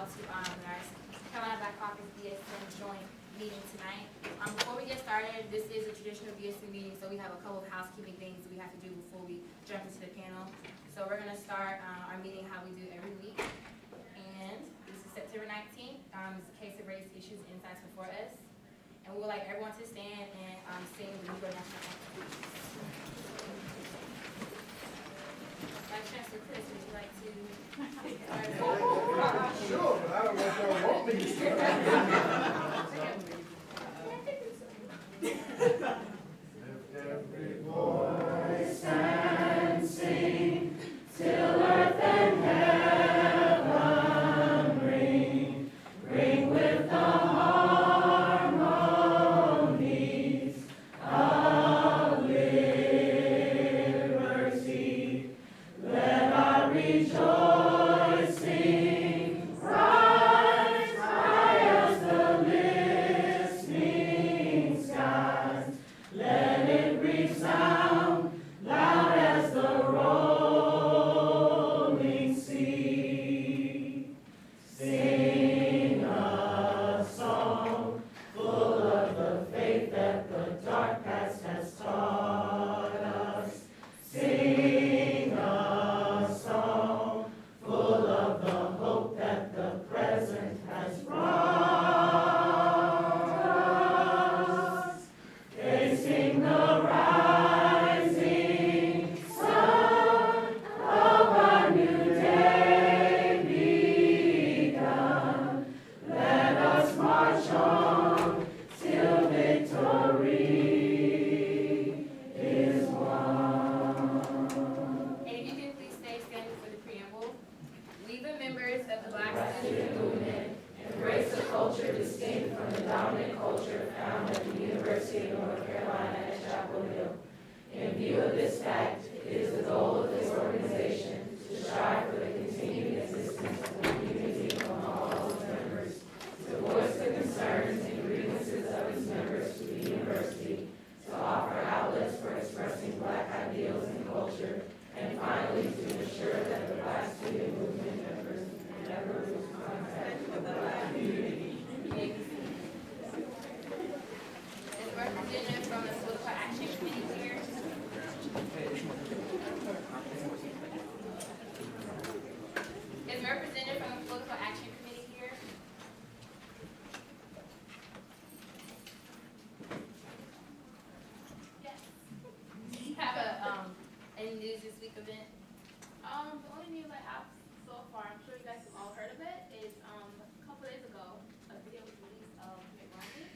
all to our Carolina Black Caucus BSM joint meeting tonight. Before we get started, this is a traditional BSM meeting, so we have a couple of housekeeping things we have to do before we jump into the panel. So we're going to start our meeting how we do every week. And this is September 19th. It's a case of race issues and insights before us. And we would like everyone to stand and sing the Negro National Anthem. Vice Chancellor Chris, would you like to start? Sure, but I don't know if y'all want me to start. Lift every voice and sing till earth and heaven ring. Ring with the harmonies of liberty. Let our rejoicing rise high as the listening skies. Let it resound loud as the rolling sea. Sing a song full of the faith that the dark past has taught us. Sing a song full of the hope that the present has brought us. Facing the rising sun of our new day begun, let us march on till victory is won. And if you can please stay standing for the preamble. We, the members of the Black Student Movement, embrace a culture distinct from the dominant culture found at the University of North Carolina at Chapel Hill. In view of this fact, it is the goal of this organization to strive for the continued existence of the community among all its members, to voice the concerns and grievances of its members to the university, to offer outlets for expressing Black ideals and culture, and finally to ensure that the Black Student Movement members never lose contact with the Black community. Is a representative from the Political Action Committee here? Is a representative from the Political Action Committee here? Yes. Do you have any news this week event? The only news I have so far, I'm sure you guys have all heard of it, is a couple days ago, a video was released of Mitt Romney.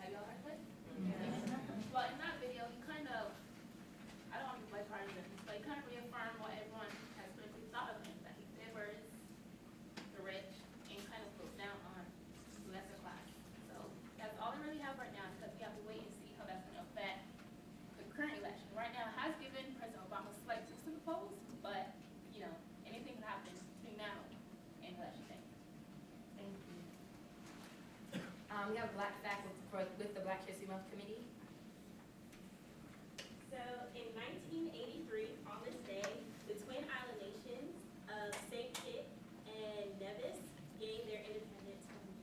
Have you all heard of it? Well, in that video, he kind of, I don't want to be bipartisan, but he kind of reaffirmed what everyone has really thought of him, that he favors the rich and kind of looks down on the lesser class. So that's all we really have right now, because we have to wait and see how that's going to affect the current election. Right now, it has given President Obama slight boost in the polls, but, you know, anything can happen between now and election day. Thank you. We have a Black fact with the Black History Month Committee. So in 1983, on this day, the Twin Island nations of St. Kitts and Nevis gained their independence from the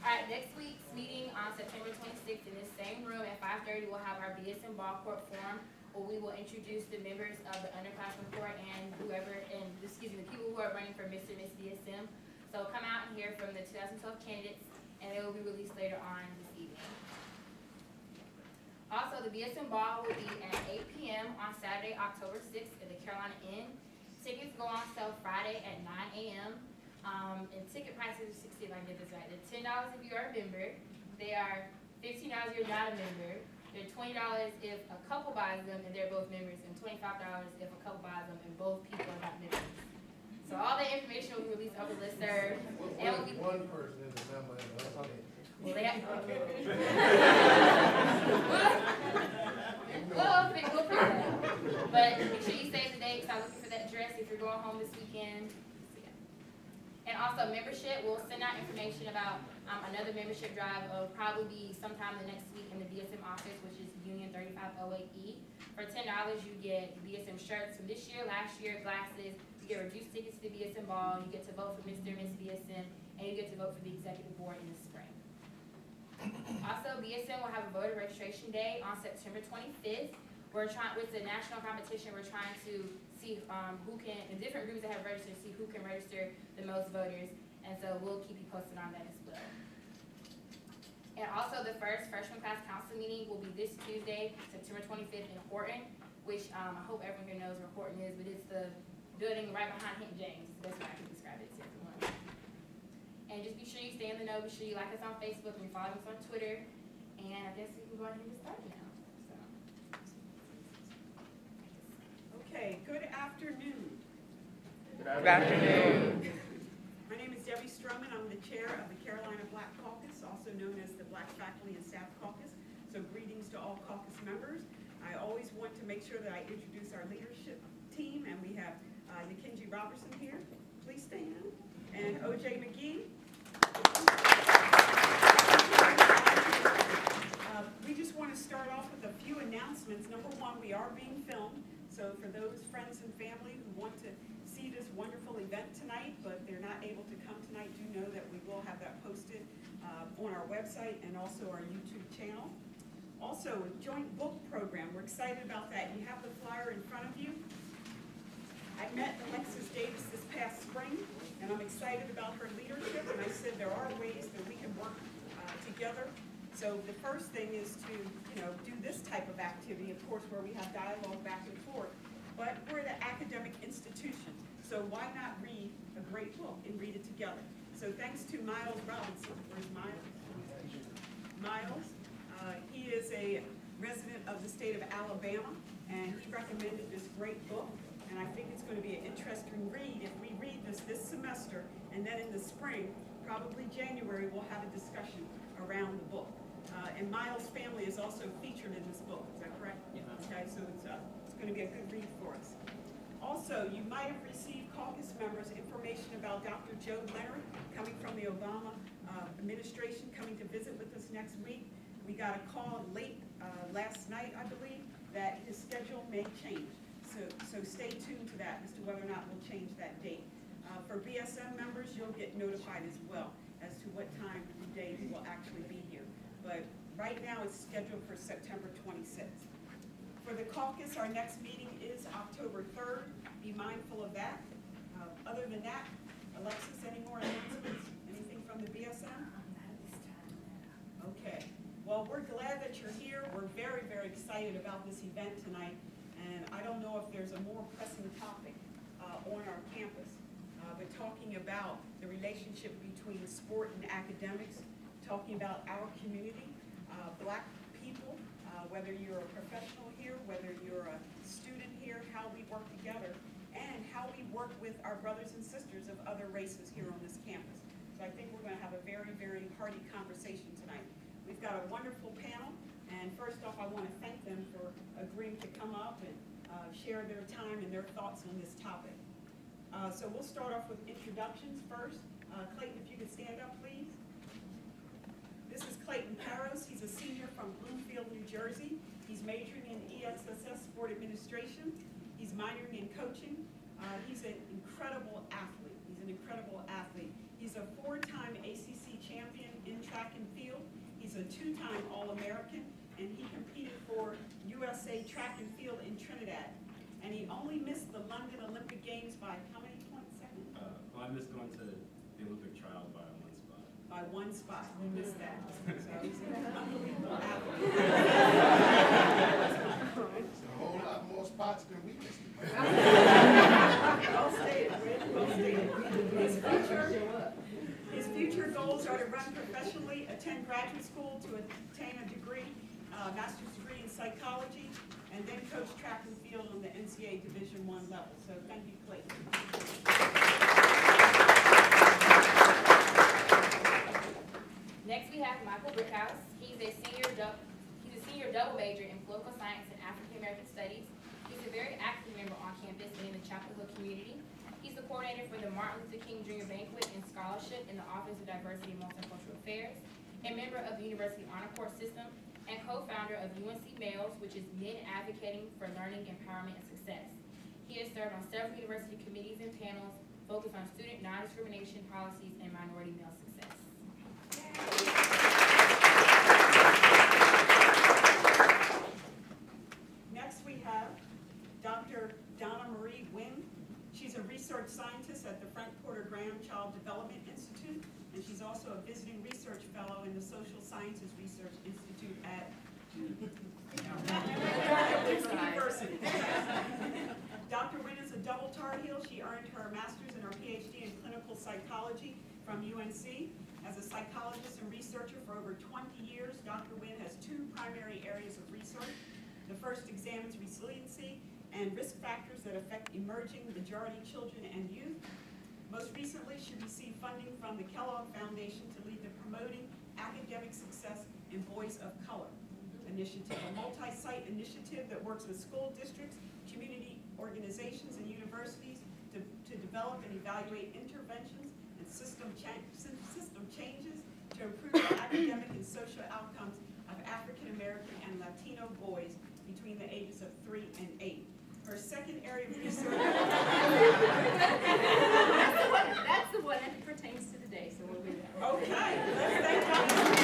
All right, next week's meeting on September 26th in this same room at 5:30, we'll have our BSM Ball Court Forum, where we will introduce the members of the underclassmen court and the people who are running for Mr. and Miss BSM. So come out and hear from the 2012 candidates, and they will be released later on this evening. Also, the BSM Ball will be at 8 p.m. on Saturday, October 6th at the Carolina Inn. Tickets go on sale Friday at 9 a.m. And ticket prices are $60 if I get this right. They're $10 if you are a member. They are $15 if you're not a member. They're $20 if a couple buys them and they're both members, and $25 if a couple buys them and both people are not members. So all the information will be released over the listserv. And will be One person is a member and the other ain't. well, they have we'll fix that. But make sure you save the date, start looking for that dress if you're going home this weekend. And also membership, we'll send out information about another membership drive. Will probably be sometime the next week in the BSM office, which is Union 3508E. For $10, you get BSM shirts from this year, last year, glasses. You get reduced tickets to the BSM ball. You get to vote for Mr. and Miss BSM, and you get to vote for the executive board in the spring. Also, BSM will have a voter registration day on September 25th. With the national competition, we're trying to see the different groups that have registered, see who can register the most voters. And so we'll keep you posted on that as well. And also the first freshman class council meeting will be this Tuesday, September 25th in Horton, which I hope everyone here knows where Horton is, but it's the building right behind Hinton James. That's what I can describe it to everyone. And just be sure you stay in the know, be sure you like us on Facebook and you follow us on Twitter. And I guess we can go ahead and get started now. Okay, good afternoon. Good afternoon. My name is Debbie Stroman. I'm the chair of the Carolina Black Caucus, also known as the Black Faculty and Staff Caucus. So greetings to all caucus members. I always want to make sure that I introduce our leadership team, and we have Yakinji Robertson here. Please stand. And O.J. McGee. We just want to start off with a few announcements. Number one, we are being filmed. So for those friends and family who want to see this wonderful event tonight, but they're not able to come tonight, do know that we will have that posted on our website and also our YouTube channel. Also, a joint book program. We're excited about that. You have the flyer in front of you. I met Alexis Davis this past spring, and I'm excited about her leadership, and I said there are ways that we can work together. So the first thing is to, do this type of activity, of course, where we have dialogue back and forth. But we're an academic institution, so why not read a great book and read it together? So thanks to Miles Robinson. Where's Miles? Miles, he is a resident of the state of Alabama, and he recommended this great book. And I think it's going to be an interesting read if we read this semester, and then in the spring, probably January, we'll have a discussion around the book. And Miles' family is also featured in this book, is that correct? Yeah. Okay, so it's going to be a good read for us. Also, you might have received caucus members information about Dr. Joe Leonard coming from the Obama administration, coming to visit with us next week. We got a call late last night, I believe, that his schedule may change. So stay tuned to that as to whether or not we'll change that date. For BSM members, you'll get notified as well as to what time and day he will actually be here. But right now it's scheduled for September 26th. For the caucus, our next meeting is October 3rd. Be mindful of that. Other than that, Alexis, any more announcements? Anything from the BSM? Okay. Well, we're glad that you're here. We're very, very excited about this event tonight. And I don't know if there's a more pressing topic on our campus, but talking about the relationship between sport and academics, talking about our community, black people, whether you're a professional here, whether you're a student here, how we work together, and how we work with our brothers and sisters of other races here on this campus. So I think we're going to have a very, very hearty conversation tonight. We've got a wonderful panel, and first off, I want to thank them for agreeing to come up and share their time and their thoughts on this topic. So we'll start off with introductions first. Clayton, if you could stand up, please. This is Clayton Perros. He's a senior from Bloomfield, New Jersey. He's majoring in ESSS Sport Administration. He's minoring in coaching. He's an incredible athlete. He's a 4-time ACC champion in track and field. He's a 2-time All-American, and he competed for USA Track and Field in Trinidad. And he only missed the London Olympic Games by how many points second? Well, I missed going to the Olympic trials by 1 spot. By 1 spot. We missed that. So he's an unbelievable athlete. It's a whole lot more spots than we missed. Well stated, Rick. Well stated. His future goals are to run professionally, attend graduate school to attain a degree, master's degree in psychology, and then coach track and field on the NCAA Division I level. So thank you, Clayton. Next we have Michael Brickhouse. He's a senior double major in political science and African American studies. He's a very active member on campus and in the Chapel Hill community. He's the coordinator for the Martin Luther King Jr. Banquet and Scholarship in the Office of Diversity and Multicultural Affairs, and member of the University Honor Corps system. and co-founder of UNC Males, which is Men Advocating for Learning, Empowerment, and Success. He has served on several university committees and panels focused on student non-discrimination policies and minority male success. Next, we have Dr. Donna Marie Wynn. She's a research scientist at the Frank Porter Graham Child Development Institute, and she's also a visiting research fellow in the Social Sciences Research Institute at University. Dr. Wynn is a double Tar Heel. She earned her master's and her PhD in clinical psychology from UNC. As a psychologist and researcher for over 20 years, Dr. Wynn has two primary areas of research. The first examines resiliency and risk factors that affect emerging majority children and youth. Most recently, she received funding from the Kellogg Foundation to lead the Promoting Academic Success in Boys of Color initiative, a multi-site initiative that works with school districts, community organizations, and universities to develop and evaluate interventions and system changes to improve the academic and social outcomes of African American and Latino boys between the ages of 3 and 8. Her second area of research. That's the one that pertains to the day, so we'll be there. Okay, let's thank Dr.